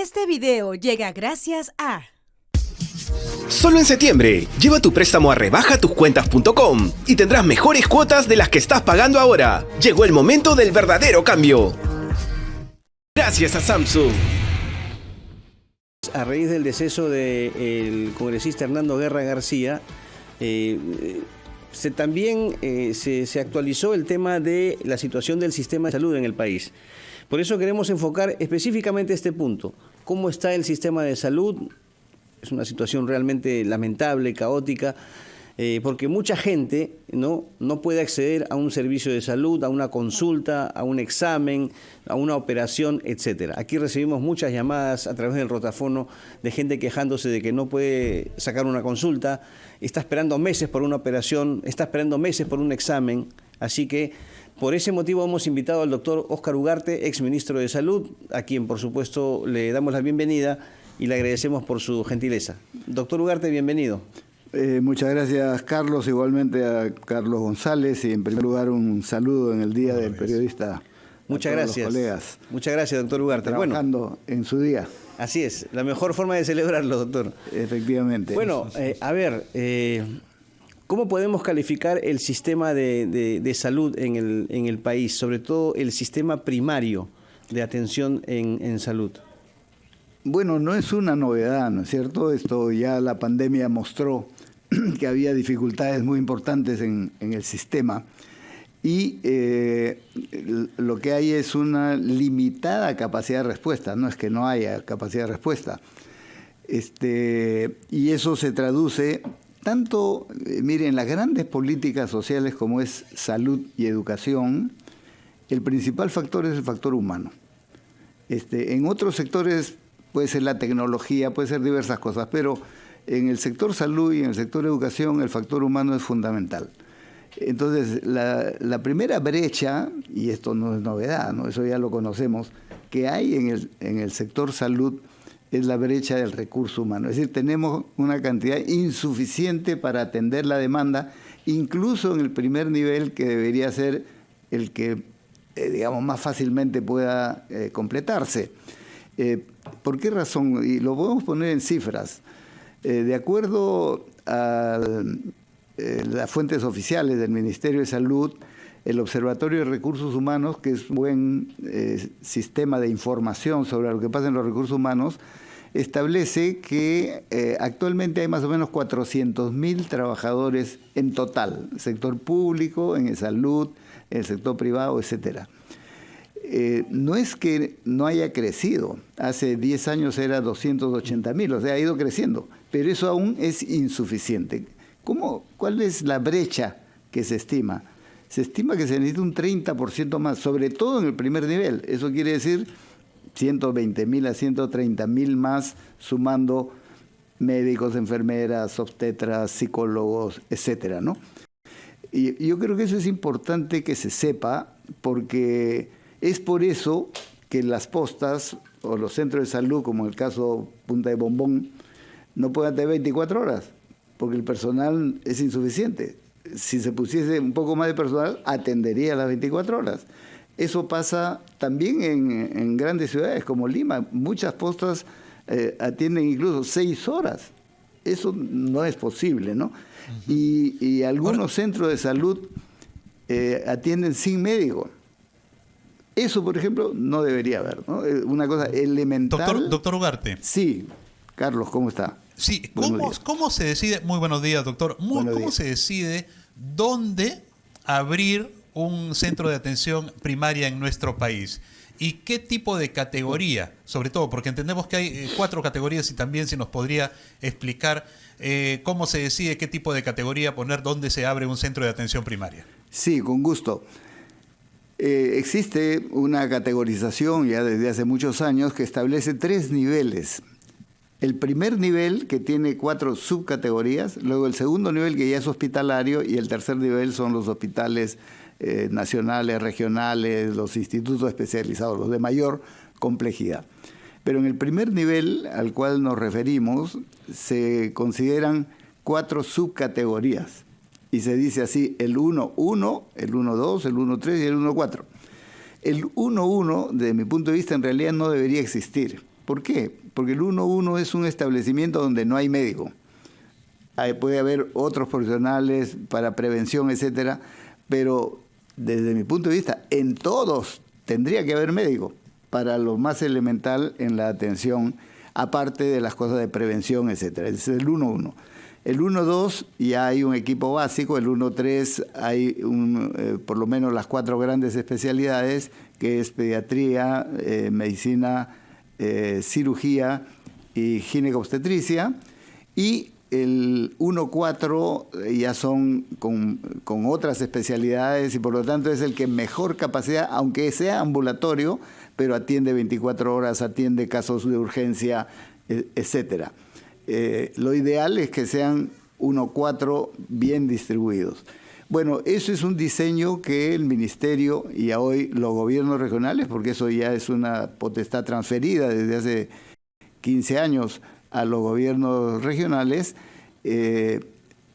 Este video llega gracias a... Solo en septiembre, lleva tu préstamo a rebajatucuentas.com y tendrás mejores cuotas de las que estás pagando ahora. Llegó el momento del verdadero cambio. Gracias a Samsung. A raíz del deceso del congresista Hernando Guerra García, también se actualizó el tema de la situación del sistema de salud en el país. Por eso queremos enfocar específicamente este punto. ¿Cómo está el sistema de salud? Es una situación realmente lamentable, caótica, porque mucha gente no puede acceder a un servicio de salud, a una consulta, a un examen, a una operación, etcétera. Aquí recibimos muchas llamadas a través del rotafono de gente quejándose de que no puede sacar una consulta, está esperando meses por una operación, está esperando meses por un examen. Así que por ese motivo hemos invitado al doctor Óscar Ugarte, exministro de Salud, a quien por supuesto le damos la bienvenida y le agradecemos por su gentileza. Doctor Ugarte, bienvenido. Muchas gracias, Carlos, igualmente a Carlos González, y en primer lugar un saludo en el Día del Periodista. Muchas gracias. Colegas. Muchas gracias, doctor Ugarte. Trabajando en su día. Así es, la mejor forma de celebrarlo, doctor. Efectivamente. Bueno, ¿cómo podemos calificar el sistema de salud en el país, sobre todo el sistema primario de atención en salud? Bueno, no es una novedad, ¿no es cierto? Esto ya la pandemia mostró que había dificultades muy importantes en el sistema y lo que hay es una limitada capacidad de respuesta, no es que no haya capacidad de respuesta. Y eso se traduce tanto, miren, las grandes políticas sociales como es salud y educación, el principal factor es el factor humano. En otros sectores puede ser la tecnología, puede ser diversas cosas, pero en el sector salud y en el sector educación el factor humano es fundamental. Entonces, la primera brecha, y esto no es novedad, ¿no? Eso ya lo conocemos, que hay en el sector salud es la brecha del recurso humano. Es decir, tenemos una cantidad insuficiente para atender la demanda, incluso en el primer nivel, que debería ser el que, digamos, más fácilmente pueda completarse. ¿Por qué razón? Y lo podemos poner en cifras. De acuerdo a las fuentes oficiales del Ministerio de Salud, el Observatorio de Recursos Humanos, que es un buen sistema de información sobre lo que pasa en los recursos humanos, establece que actualmente hay más o menos 400.000 trabajadores en total, sector público, en salud, en el sector privado, etcétera. No es que no haya crecido, hace 10 años era 280.000, o sea, ha ido creciendo, pero eso aún es insuficiente. ¿Cuál es la brecha que se estima? Se estima que se necesita un 30% más, sobre todo en el primer nivel. Eso quiere decir 120.000 a 130.000 más, sumando médicos, enfermeras, obstetras, psicólogos, etcétera, ¿no? Y yo creo que eso es importante que se sepa, porque es por eso que las postas o los centros de salud, como el caso Punta de Bombón, no pueden tener 24 horas, porque el personal es insuficiente. Si se pusiese un poco más de personal, atendería las 24 horas. Eso pasa también en grandes ciudades como Lima. Muchas postas atienden incluso 6 horas. Eso no es posible, ¿no? Y algunos centros de salud atienden sin médico. Eso, por ejemplo, no debería haber, ¿no? Una cosa elemental. Doctor Ugarte. Sí, Carlos, ¿cómo está? Sí, ¿cómo se decide? Muy buenos días, doctor. ¿Cómo se decide dónde abrir un centro de atención primaria en nuestro país? ¿Y qué tipo de categoría? Sobre todo, porque entendemos que hay 4 categorías, y también si nos podría explicar cómo se decide qué tipo de categoría poner, dónde se abre un centro de atención primaria. Sí, con gusto. Existe una categorización ya desde hace muchos años que establece 3 niveles. El primer nivel, que tiene 4 subcategorías, luego el segundo nivel, que ya es hospitalario, y el tercer nivel son los hospitales nacionales, regionales, los institutos especializados, los de mayor complejidad. Pero en el primer nivel al cual nos referimos se consideran 4 subcategorías. Y se dice así: el 1.1, el 1.2, el 1.3 y el 1.4. El 1.1, desde mi punto de vista, en realidad no debería existir. ¿Por qué? Porque el 1-1 es un establecimiento donde no hay médico. Puede haber otros profesionales para prevención, etcétera, pero desde mi punto de vista, en todos tendría que haber médico para lo más elemental en la atención, aparte de las cosas de prevención, etcétera. Ese es el 1-1. El 1-2 ya hay un equipo básico, el 1-3 hay por lo menos las 4 grandes especialidades, que es pediatría, medicina, cirugía y ginecobstetricia, y el 1-4 ya son con otras especialidades y por lo tanto es el que mejor capacidad, aunque sea ambulatorio, pero atiende 24 horas, atiende casos de urgencia, etcétera. Lo ideal es que sean 1-4 bien distribuidos. Bueno, eso es un diseño que el Ministerio y hoy los gobiernos regionales, porque eso ya es una potestad transferida desde hace 15 años a los gobiernos regionales,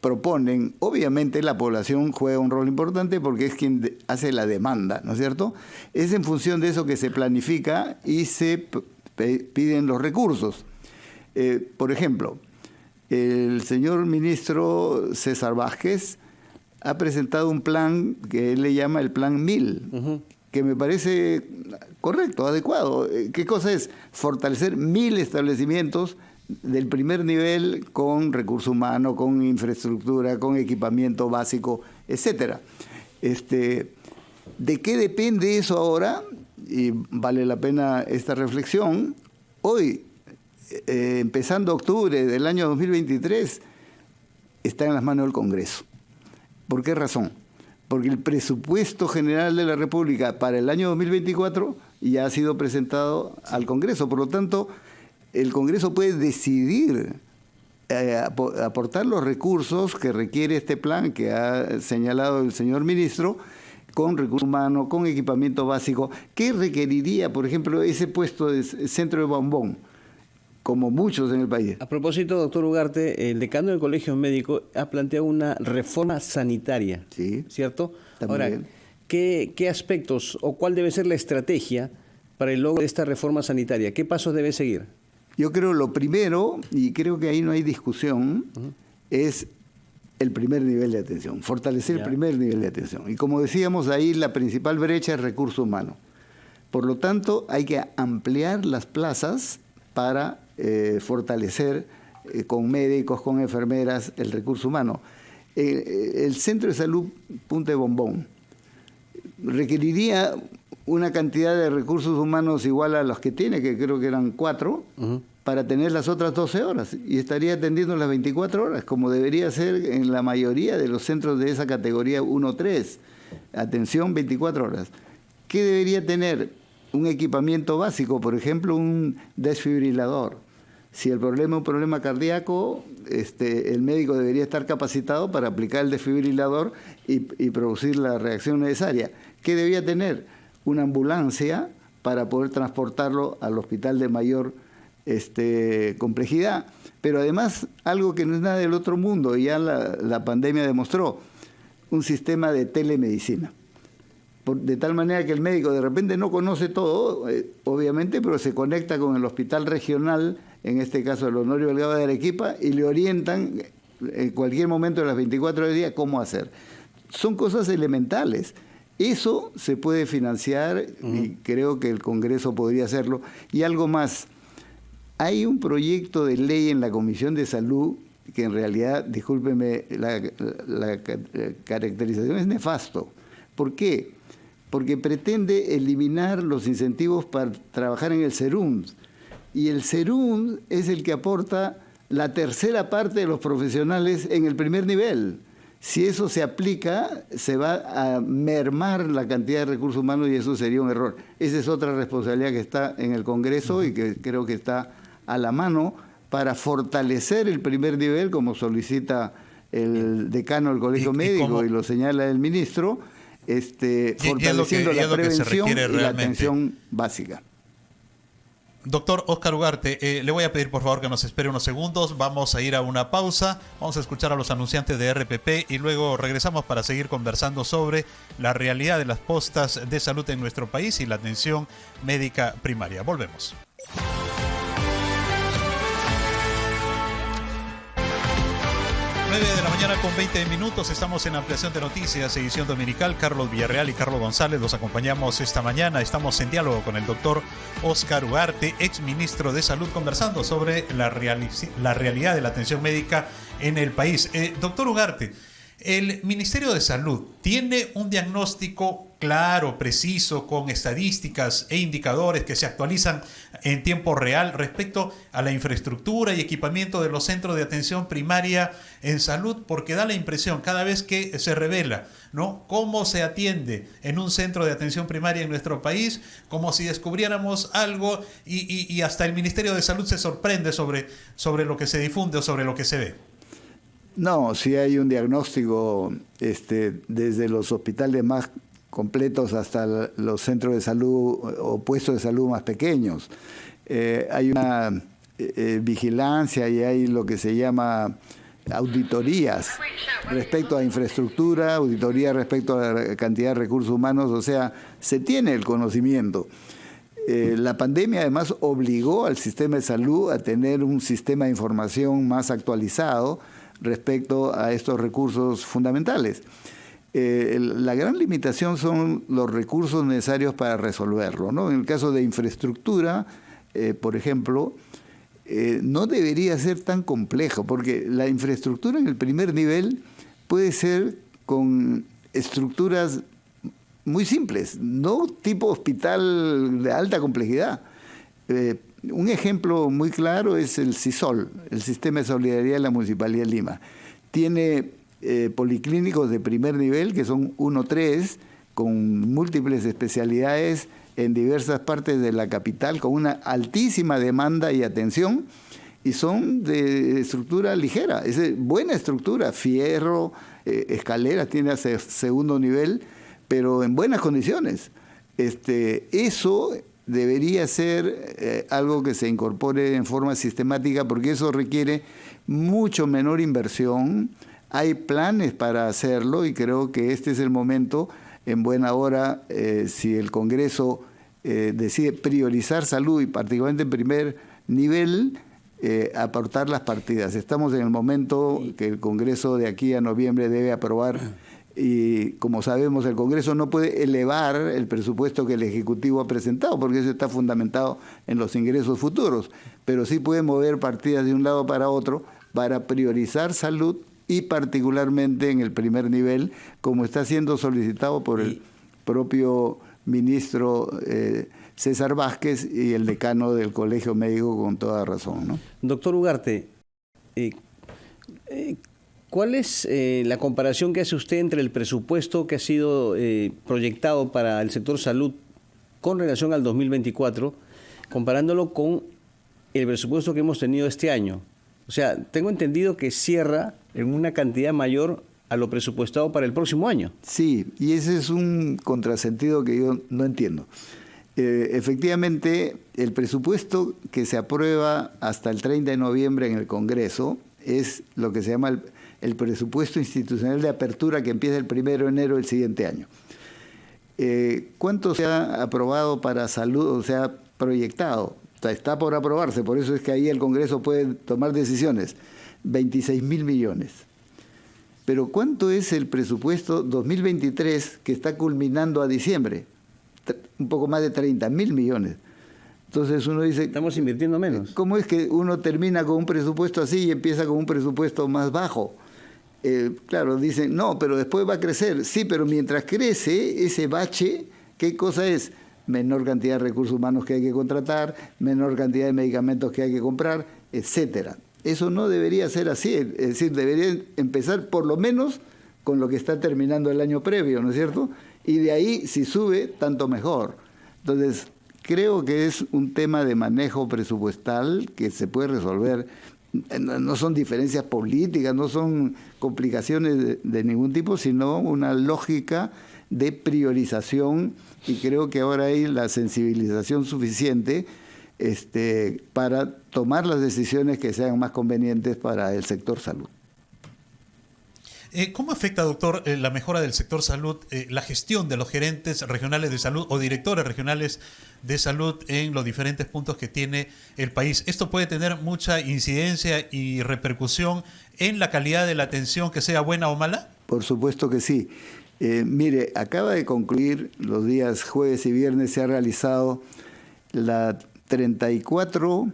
proponen. Obviamente la población juega un rol importante porque es quien hace la demanda, ¿no es cierto? Es en función de eso que se planifica y se piden los recursos. Por ejemplo, el señor ministro César Vázquez ha presentado un plan que él le llama el Plan 1000, que me parece correcto, adecuado. ¿Qué cosa es? Fortalecer 1000 establecimientos del primer nivel con recurso humano, con infraestructura, con equipamiento básico, etcétera. ¿De qué depende eso ahora? Y vale la pena esta reflexión. Hoy, empezando octubre del año 2023, está en las manos del Congreso. ¿Por qué razón? Porque el presupuesto general de la República para el año 2024 ya ha sido presentado al Congreso. Por lo tanto, el Congreso puede decidir aportar los recursos que requiere este plan que ha señalado el señor ministro, con recursos humanos, con equipamiento básico. ¿Qué requeriría, por ejemplo, ese puesto de centro de bombón, como muchos en el país? A propósito, doctor Ugarte, el decano del Colegio Médico ha planteado una reforma sanitaria, sí, ¿cierto? También. Ahora, ¿qué aspectos o cuál debe ser la estrategia para el logro de esta reforma sanitaria? ¿Qué pasos debe seguir? Yo creo lo primero, y creo que ahí no hay discusión, es el primer nivel de atención, fortalecer el primer nivel de atención. Y como decíamos, ahí la principal brecha es recurso humano. Por lo tanto, hay que ampliar las plazas para fortalecer con médicos, con enfermeras, el recurso humano. El Centro de Salud Punta de Bombón requeriría una cantidad de recursos humanos igual a los que tiene, que creo que eran 4, para tener las otras 12 horas. Y estaría atendiendo las 24 horas, como debería ser en la mayoría de los centros de esa categoría 1-3. Atención 24 horas. ¿Qué debería tener? Un equipamiento básico, por ejemplo, un desfibrilador. Si el problema es un problema cardíaco, el médico debería estar capacitado para aplicar el desfibrilador y producir la reacción necesaria. ¿Qué debía tener? Una ambulancia para poder transportarlo al hospital de mayor complejidad. Pero además, algo que no es nada del otro mundo, y ya la pandemia demostró, un sistema de telemedicina. De tal manera que el médico de repente no conoce todo, obviamente, pero se conecta con el hospital regional, en este caso el Honorio Delgado de Arequipa, y le orientan en cualquier momento de las 24 horas del día cómo hacer. Son cosas elementales. Eso se puede financiar y creo que el Congreso podría hacerlo. Y algo más, hay un proyecto de ley en la Comisión de Salud que en realidad, discúlpeme, la caracterización es nefasto. ¿Por qué? Porque pretende eliminar los incentivos para trabajar en el SERUM. Y el SERUM es el que aporta la tercera parte de los profesionales en el primer nivel. Si eso se aplica, se va a mermar la cantidad de recursos humanos y eso sería un error. Esa es otra responsabilidad que está en el Congreso y que creo que está a la mano para fortalecer el primer nivel, como solicita el decano del Colegio Médico y lo señala el ministro, fortaleciendo la prevención y la atención básica. Doctor Óscar Ugarte, le voy a pedir por favor que nos espere unos segundos, vamos a ir a una pausa, vamos a escuchar a los anunciantes de RPP y luego regresamos para seguir conversando sobre la realidad de las postas de salud en nuestro país y la atención médica primaria. Volvemos. Con 20 minutos, estamos en Ampliación de Noticias, edición dominical. Carlos Villarreal y Carlos González los acompañamos esta mañana. Estamos en diálogo con el doctor Óscar Ugarte, ex ministro de Salud, conversando sobre la realidad de la atención médica en el país. Doctor Ugarte, el Ministerio de Salud tiene un diagnóstico claro, preciso, con estadísticas e indicadores que se actualizan en tiempo real respecto a la infraestructura y equipamiento de los centros de atención primaria en salud, porque da la impresión cada vez que se revela, ¿no?, cómo se atiende en un centro de atención primaria en nuestro país, como si descubriéramos algo y hasta el Ministerio de Salud se sorprende sobre lo que se difunde o sobre lo que se ve. No, sí hay un diagnóstico desde los hospitales más completos hasta los centros de salud o puestos de salud más pequeños. Hay una vigilancia y hay lo que se llama auditorías respecto a infraestructura, auditoría respecto a la cantidad de recursos humanos, o sea, se tiene el conocimiento. La pandemia además obligó al sistema de salud a tener un sistema de información más actualizado respecto a estos recursos fundamentales. La gran limitación son los recursos necesarios para resolverlo, ¿no? En el caso de infraestructura, por ejemplo, no debería ser tan complejo, porque la infraestructura en el primer nivel puede ser con estructuras muy simples, no tipo hospital de alta complejidad. Un ejemplo muy claro es el SISOL, el Sistema de Solidaridad de la Municipalidad de Lima. Tiene policlínicos de primer nivel, que son 1-3, con múltiples especialidades en diversas partes de la capital, con una altísima demanda y atención, y son de estructura ligera, es buena estructura, fierro, escaleras, tiene hasta segundo nivel, pero en buenas condiciones. Eso debería ser algo que se incorpore en forma sistemática, porque eso requiere mucho menor inversión. Hay planes para hacerlo y creo que este es el momento, en buena hora, si el Congreso decide priorizar salud y particularmente en primer nivel, aportar las partidas. Estamos en el momento que el Congreso de aquí a noviembre debe aprobar y, como sabemos, el Congreso no puede elevar el presupuesto que el Ejecutivo ha presentado porque eso está fundamentado en los ingresos futuros, pero sí puede mover partidas de un lado para otro para priorizar salud y particularmente en el primer nivel, como está siendo solicitado por el propio ministro César Vázquez y el decano del Colegio Médico con toda razón, ¿no? Doctor Ugarte, ¿cuál es la comparación que hace usted entre el presupuesto que ha sido proyectado para el sector salud con relación al 2024, comparándolo con el presupuesto que hemos tenido este año? O sea, tengo entendido que cierra en una cantidad mayor a lo presupuestado para el próximo año. Sí, y ese es un contrasentido que yo no entiendo. Efectivamente, el presupuesto que se aprueba hasta el 30 de noviembre en el Congreso es lo que se llama el presupuesto institucional de apertura, que empieza el 1 de enero del siguiente año. ¿Cuánto se ha aprobado para salud o se ha proyectado? Está por aprobarse, por eso es que ahí el Congreso puede tomar decisiones. 26.000 millones. Pero ¿cuánto es el presupuesto 2023 que está culminando a diciembre? Un poco más de 30.000 millones. Entonces uno dice... Estamos invirtiendo menos. ¿Cómo es que uno termina con un presupuesto así y empieza con un presupuesto más bajo? Claro, dicen, no, pero después va a crecer. Sí, pero mientras crece ese bache, ¿qué cosa es? Menor cantidad de recursos humanos que hay que contratar, menor cantidad de medicamentos que hay que comprar, etcétera. Eso no debería ser así, es decir, debería empezar por lo menos con lo que está terminando el año previo, ¿no es cierto? Y de ahí, si sube, tanto mejor. Entonces, creo que es un tema de manejo presupuestal que se puede resolver. No son diferencias políticas, no son complicaciones de ningún tipo, sino una lógica de priorización, y creo que ahora hay la sensibilización suficiente para tomar las decisiones que sean más convenientes para el sector salud. ¿Cómo afecta, doctor, la mejora del sector salud, la gestión de los gerentes regionales de salud o directores regionales de salud en los diferentes puntos que tiene el país? ¿Esto puede tener mucha incidencia y repercusión en la calidad de la atención, que sea buena o mala? Por supuesto que sí. Mire, acaba de concluir, los días jueves y viernes se ha realizado la 34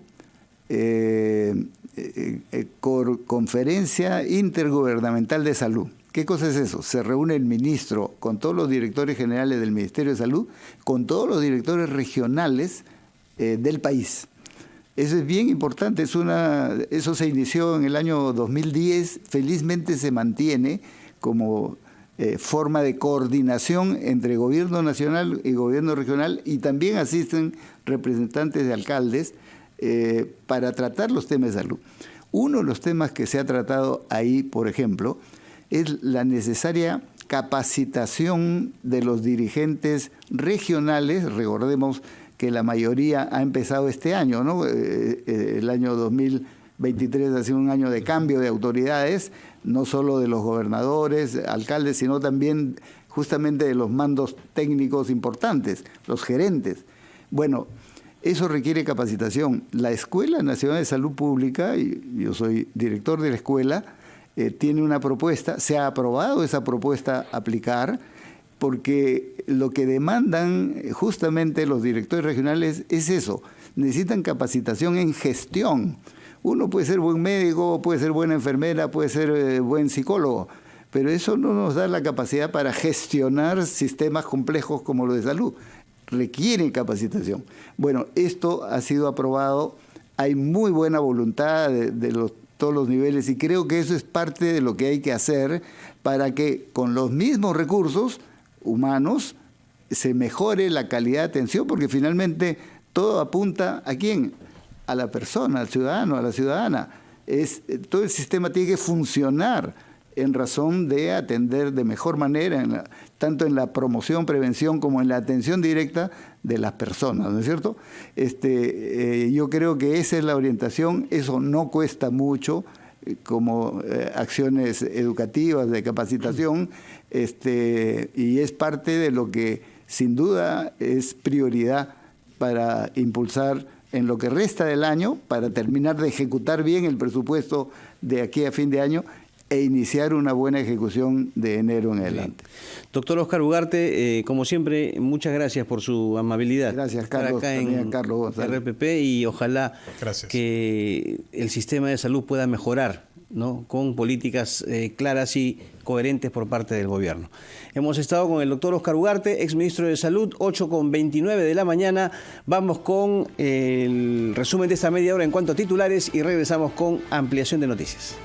Conferencia Intergubernamental de Salud. ¿Qué cosa es eso? Se reúne el ministro con todos los directores generales del Ministerio de Salud, con todos los directores regionales del país. Eso es bien importante, eso se inició en el año 2010, felizmente se mantiene como forma de coordinación entre gobierno nacional y gobierno regional, y también asisten representantes de alcaldes para tratar los temas de salud. Uno de los temas que se ha tratado ahí, por ejemplo, es la necesaria capacitación de los dirigentes regionales. Recordemos que la mayoría ha empezado este año, ¿no? El año 2023 ha sido un año de cambio de autoridades, no solo de los gobernadores, alcaldes, sino también justamente de los mandos técnicos importantes, los gerentes. Bueno, eso requiere capacitación. La Escuela Nacional de Salud Pública, y yo soy director de la escuela, tiene una propuesta, se ha aprobado esa propuesta a aplicar, porque lo que demandan justamente los directores regionales es eso, necesitan capacitación en gestión. Uno puede ser buen médico, puede ser buena enfermera, puede ser buen psicólogo, pero eso no nos da la capacidad para gestionar sistemas complejos como los de salud. Requieren capacitación. Bueno, esto ha sido aprobado, hay muy buena voluntad de todos los niveles, y creo que eso es parte de lo que hay que hacer para que con los mismos recursos humanos se mejore la calidad de atención, porque finalmente todo apunta ¿a quién? A la persona, al ciudadano, a la ciudadana. Todo el sistema tiene que funcionar en razón de atender de mejor manera, tanto en la promoción, prevención, como en la atención directa de las personas, ¿no es cierto? Yo creo que esa es la orientación, eso no cuesta mucho, como acciones educativas, de capacitación, y es parte de lo que sin duda es prioridad para impulsar en lo que resta del año, para terminar de ejecutar bien el presupuesto de aquí a fin de año e iniciar una buena ejecución de enero en adelante. Doctor Oscar Ugarte, como siempre, muchas gracias por su amabilidad. Gracias, Carlos. Acá en Carlos González. RPP, y ojalá que el sistema de salud pueda mejorar, ¿no?, con políticas claras y coherentes por parte del gobierno. Hemos estado con el doctor Oscar Ugarte, exministro de Salud, 8:29 de la mañana. Vamos con el resumen de esta media hora en cuanto a titulares y regresamos con ampliación de noticias.